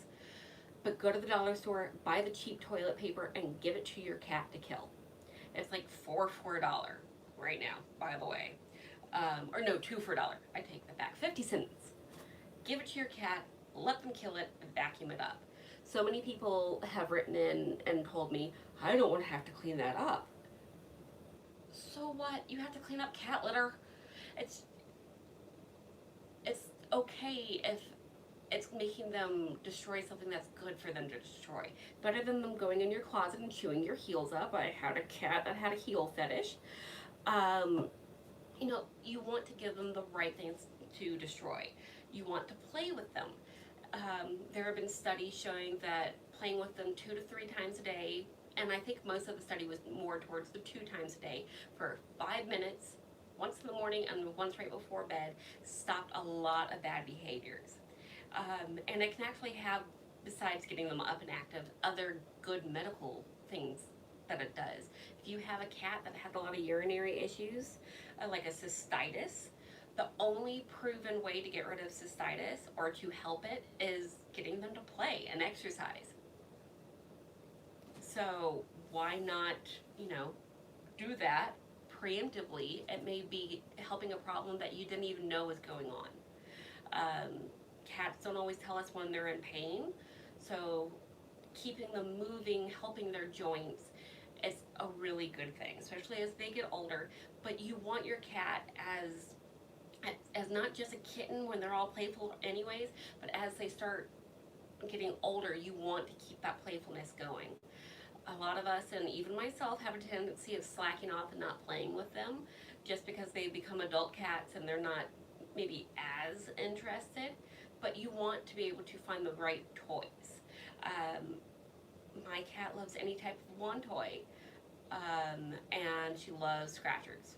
but go to the dollar store, buy the cheap toilet paper, and give it to your cat to kill. It's like $4 for $1 right now, by the way. Or no, 2 for $1. I take that back. 50 cents. Give it to your cat, let them kill it, and vacuum it up. So many people have written in and told me, I don't want to have to clean that up. So what? You have to clean up cat litter. It's okay if it's making them destroy something that's good for them to destroy. Better than them going in your closet and chewing your heels up. I had a cat that had a heel fetish. You know, you want to give them the right things to destroy. You want to play with them. There have been studies showing that playing with them 2 to 3 times a day, and I think most of the study was more towards the 2 times a day, for 5 minutes, once in the morning and once right before bed, stopped a lot of bad behaviors. And it can actually have, besides getting them up and active, other good medical things that it does. If you have a cat that has a lot of urinary issues, like a cystitis, the only proven way to get rid of cystitis or to help it is getting them to play and exercise. So why not, you know, do that preemptively? It may be helping a problem that you didn't even know was going on. Cats don't always tell us when they're in pain, so keeping them moving, helping their joints is a really good thing, especially as they get older. But you want your cat as not just a kitten when they're all playful anyways, but as they start getting older, you want to keep that playfulness going. A lot of us, and even myself, have a tendency of slacking off and not playing with them just because they become adult cats and they're not maybe as interested. But you want to be able to find the right toys. My cat loves any type of wand toy, and she loves scratchers.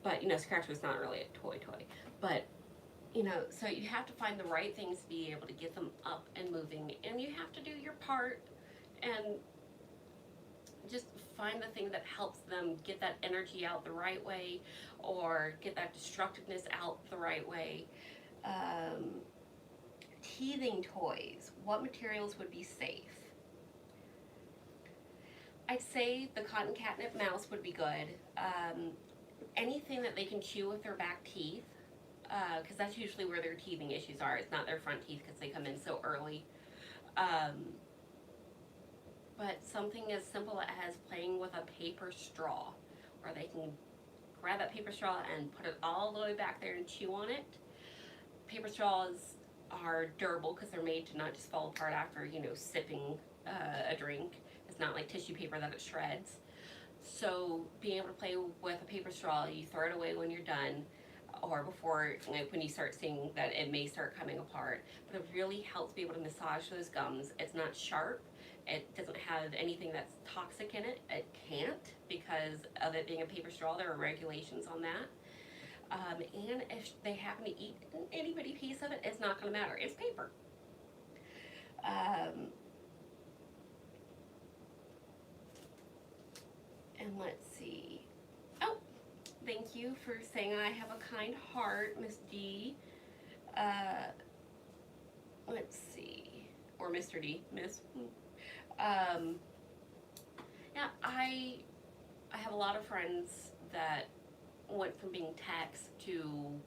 But, you know, scratcher's not really a toy. But, you know, so you have to find the right things to be able to get them up and moving. And you have to do your part and just find the thing that helps them get that energy out the right way or get that destructiveness out the right way. Teething toys. What materials would be safe? I'd say the cotton catnip mouse would be good. Anything that they can chew with their back teeth, because that's usually where their teething issues are. It's not their front teeth because they come in so early. But something as simple as playing with a paper straw, where they can grab that paper straw and put it all the way back there and chew on it. Paper straws are durable because they're made to not just fall apart after, you know, sipping a drink. It's not like tissue paper that it shreds. So being able to play with a paper straw, you throw it away when you're done, or before, like when you start seeing that it may start coming apart. But it really helps be able to massage those gums. It's not sharp. It doesn't have anything that's toxic in it. It can't, because of it being a paper straw. There are regulations on that. And if they happen to eat an itty bitty piece of it, it's not going to matter. It's paper. And let's see. Oh, thank you for saying I have a kind heart, Miss D. Let's see. Or Mr. D, Miss. Yeah, I have a lot of friends that went from being techs to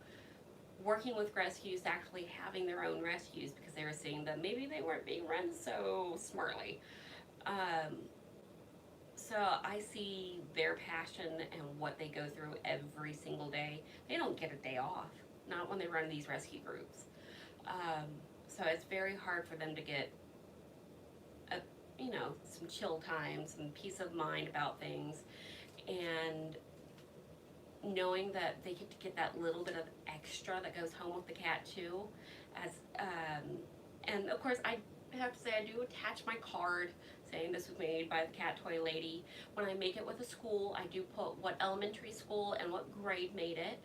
working with rescues to actually having their own rescues because they were seeing that maybe they weren't being run so smartly. So I see their passion and what they go through every single day. They don't get a day off, not when they run these rescue groups. So it's very hard for them to get a, you know, some chill time, some peace of mind about things, and knowing that they get to get that little bit of extra that goes home with the cat too, as and of course I have to say I do attach my card saying this was made by the cat toy lady. When I make it with a school, I do put what elementary school and what grade made it,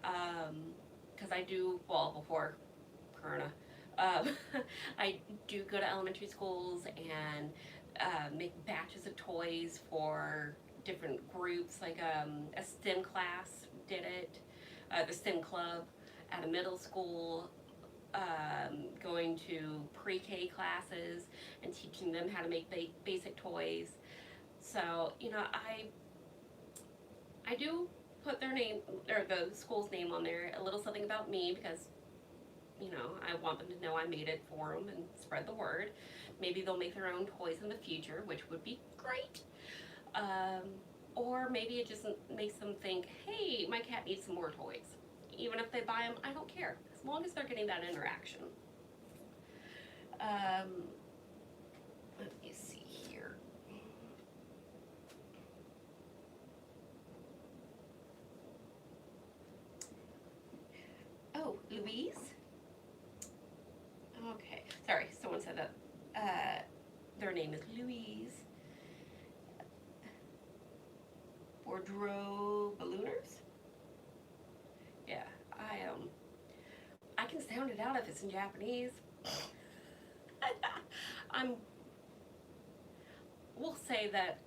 because I do, well, before Corona, um, I do go to elementary schools and make batches of toys for different groups, like a STEM class did it, the STEM club at a middle school, going to pre-K classes and teaching them how to make basic toys. So, you know, I do put their name, or the school's name on there, a little something about me, because, you know, I want them to know I made it for them and spread the word. Maybe they'll make their own toys in the future, which would be great. Or maybe it just makes them think, hey, my cat needs some more toys. Even if they buy them, I don't care, as long as they're getting that interaction. Let me see here. Oh, Louise? Okay, sorry, someone said that their name is Louise. Bordeaux Ballooners? Yeah, I can sound it out if it's in Japanese. We'll say that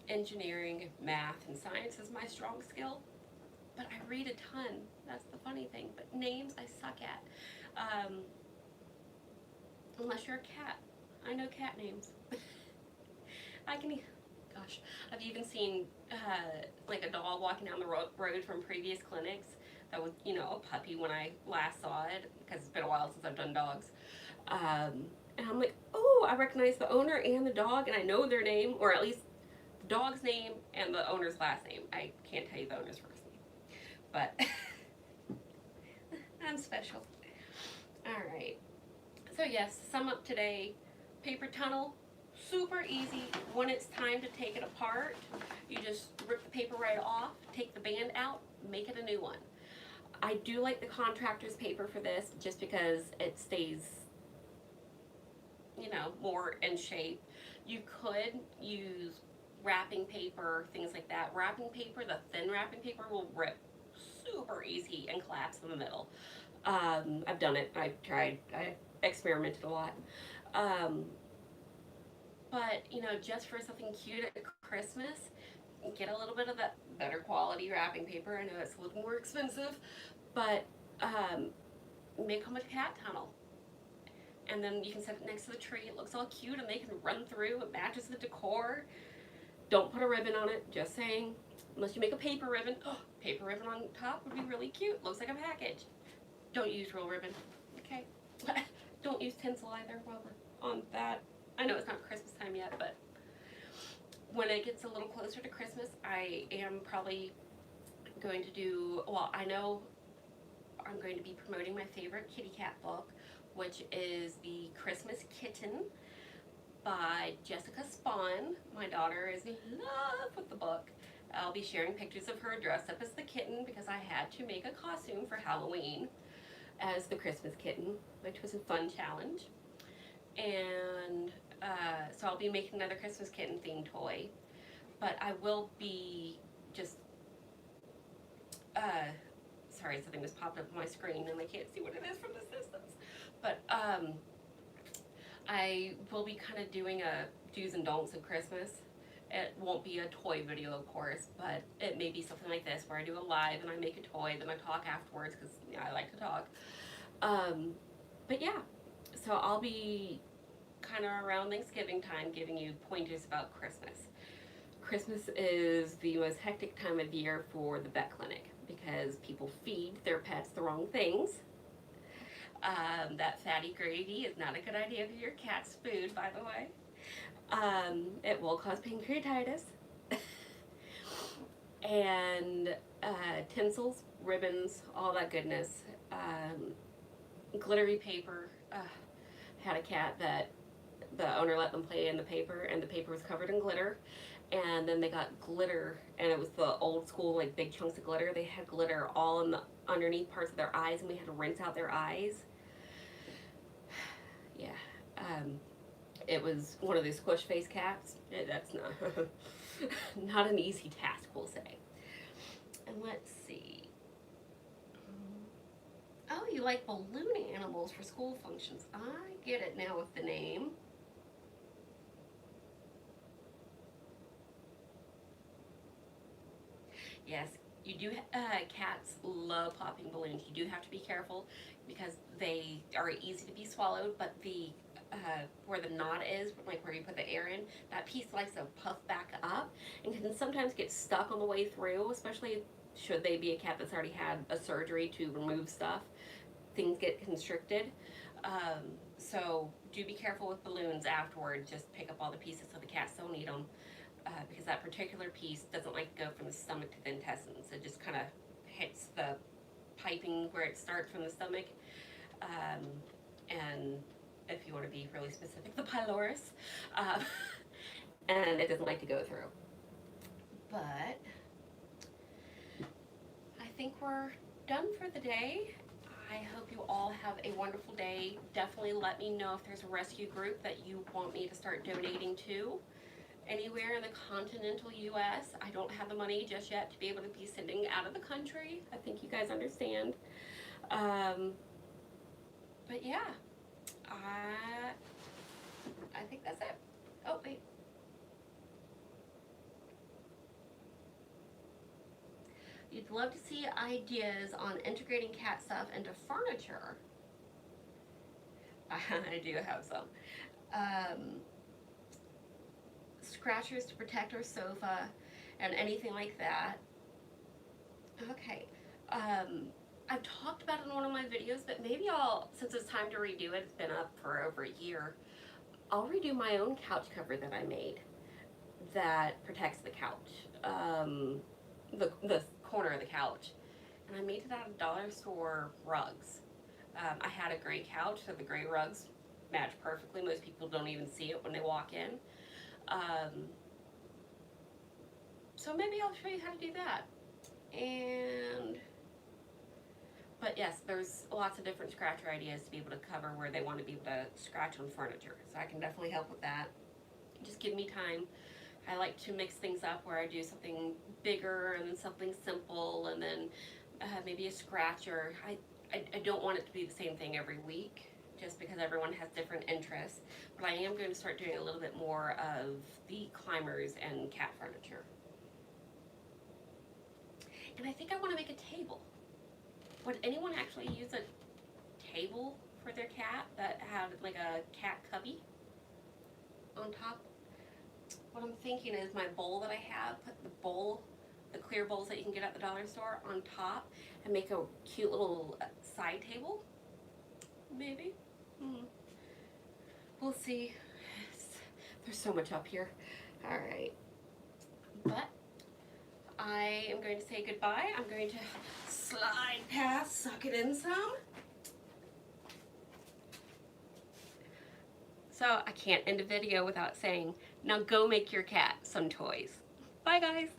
engineering, math, and science is my strong skill, but I read a ton. That's the funny thing. But names I suck at. Unless you're a cat. I know cat names. I can, gosh, I've even seen like a dog walking down the road from previous clinics that was, you know, a puppy when I last saw it, because it's been a while since I've done dogs. And I'm like, oh, I recognize the owner and the dog, and I know their name, or at least the dog's name and the owner's last name. I can't tell you the owner's first name, but I'm special. All right. So yes, sum up today, paper tunnel, super easy. When it's time to take it apart, you just rip the paper right off, take the band out, make it a new one. I do like the contractor's paper for this, just because it stays, you know, more in shape. You could use wrapping paper, things like that. Wrapping paper, the thin wrapping paper, will rip super easy and collapse in the middle. I've done it. I've tried. I experimented a lot. But, you know, just for something cute at Christmas, get a little bit of that better quality wrapping paper. I know it's a little more expensive, but make them a cat tunnel. And then you can set it next to the tree. It looks all cute and they can run through. It matches the decor. Don't put a ribbon on it, just saying. Unless you make a paper ribbon. Oh, paper ribbon on top would be really cute. Looks like a package. Don't use real ribbon, okay? Don't use tinsel either while we're on that. I know it's not Christmas time yet, but when it gets a little closer to Christmas, I am probably going to do, well, I know I'm going to be promoting my favorite kitty cat book, which is The Christmas Kitten by Jessica Spahn. My daughter is in love with the book. I'll be sharing pictures of her dressed up as the kitten, because I had to make a costume for Halloween as the Christmas kitten, which was a fun challenge. And so I'll be making another Christmas kitten themed toy, but I will be just, sorry, something just popped up on my screen and I can't see what it is from this distance, but I will be kind of doing a do's and don'ts of Christmas. It won't be a toy video, of course, but it may be something like this, where I do a live and I make a toy, then I talk afterwards, because I like to talk. But yeah, so I'll be kind of around Thanksgiving time giving you pointers about Christmas. Christmas is the most hectic time of year for the vet clinic, because people feed their pets the wrong things. That fatty gravy is not a good idea for your cat's food, by the way. It will cause pancreatitis. And tinsels, ribbons, all that goodness. Glittery paper. had a cat that the owner let them play in the paper, and the paper was covered in glitter. And then they got glitter, and it was the old school, like, big chunks of glitter. They had glitter all in the underneath parts of their eyes, and we had to rinse out their eyes. Yeah. It was one of those squish face cats. That's not not an easy task, we'll say. And let's see. Oh, you like balloon animals for school functions. I get it now with the name. Yes, you do. Cats love popping balloons. You do have to be careful because they are easy to be swallowed, but the where the knot is, like where you put the air in, that piece likes to puff back up and can sometimes get stuck on the way through, especially should they be a cat that's already had a surgery to remove stuff. Things get constricted. So do be careful with balloons afterward. Just pick up all the pieces so the cats don't eat them. Because that particular piece doesn't like to go from the stomach to the intestines. It just kind of hits the piping where it starts from the stomach. And if you want to be really specific, the pylorus. And it doesn't like to go through. But I think we're done for the day. I hope you all have a wonderful day. Definitely let me know if there's a rescue group that you want me to start donating to. Anywhere in the continental U.S. I don't have the money just yet to be able to be sending out of the country. I think you guys understand. But yeah, I think that's it. Oh, wait. You'd love to see ideas on integrating cat stuff into furniture. I do have some. Scratchers to protect our sofa and anything like that. Okay. I've talked about it in one of my videos, but maybe since it's time to redo it, it's been up for over a year, I'll redo my own couch cover that I made that protects the couch, the corner of the couch. And I made it out of dollar store rugs. I had a gray couch, so the gray rugs match perfectly. Most people don't even see it when they walk in. So maybe I'll show you how to do that. But yes, there's lots of different scratcher ideas to be able to cover where they want to be able to scratch on furniture. So I can definitely help with that. Just give me time. I like to mix things up where I do something bigger and then something simple and then maybe a scratcher. I don't want it to be the same thing every week, just because everyone has different interests. But I am going to start doing a little bit more of the climbers and cat furniture. And I think I want to make a table. Would anyone actually use a table for their cat that had like a cat cubby on top? What I'm thinking is my bowl that I have, put the clear bowls that you can get at the dollar store on top and make a cute little side table, maybe. We'll see. There's so much up here. All right. But I am going to say goodbye. I'm going to slide past, suck it in some. So I can't end a video without saying, now go make your cat some toys. Bye guys.